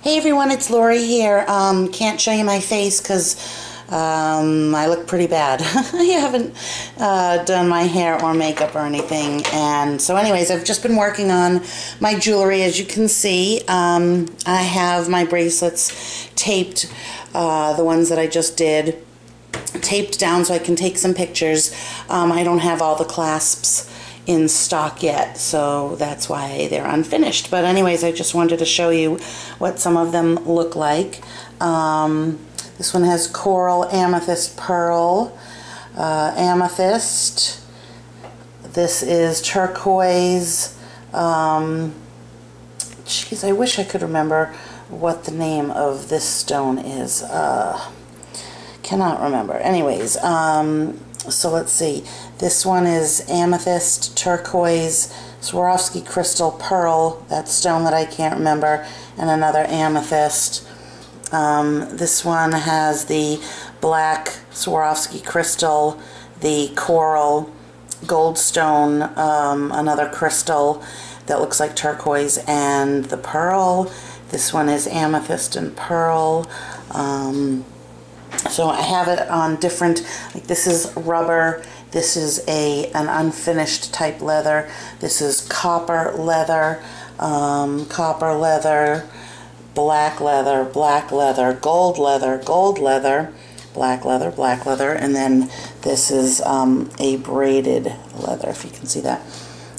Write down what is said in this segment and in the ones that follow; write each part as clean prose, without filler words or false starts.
Hey everyone, it's Lori here. Can't show you my face because I look pretty bad. I haven't done my hair or makeup or anything. And so anyways, I've just been working on my jewelry. As you can see, I have my bracelets taped, the ones that I just did, taped down so I can take some pictures. I don't have all the clasps in stock yet, so that's why they're unfinished. But anyways, I just wanted to show you what some of them look like. This one has coral, amethyst, pearl, amethyst. This is turquoise. Geez, I wish I could remember what the name of this stone is. Cannot remember. Anyways, so let's see. This one is amethyst, turquoise, Swarovski crystal, pearl, that stone that I can't remember, and another amethyst. This one has the black Swarovski crystal, the coral, gold stone, another crystal that looks like turquoise, and the pearl. This one is amethyst and pearl. So I have it on different, like this is rubber, this is an unfinished type leather, this is copper leather, black leather, black leather, gold leather, gold leather, black leather, black leather, and then this is a braided leather, if you can see that.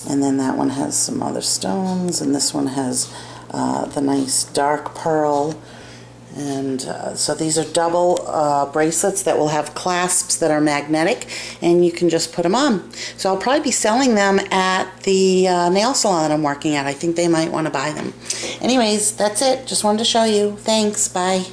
And then that one has some other stones, and this one has the nice dark pearl. And so these are double bracelets that will have clasps that are magnetic, and you can just put them on. So I'll probably be selling them at the nail salon I'm working at. I think they might want to buy them. Anyways, that's it. Just wanted to show you. Thanks. Bye.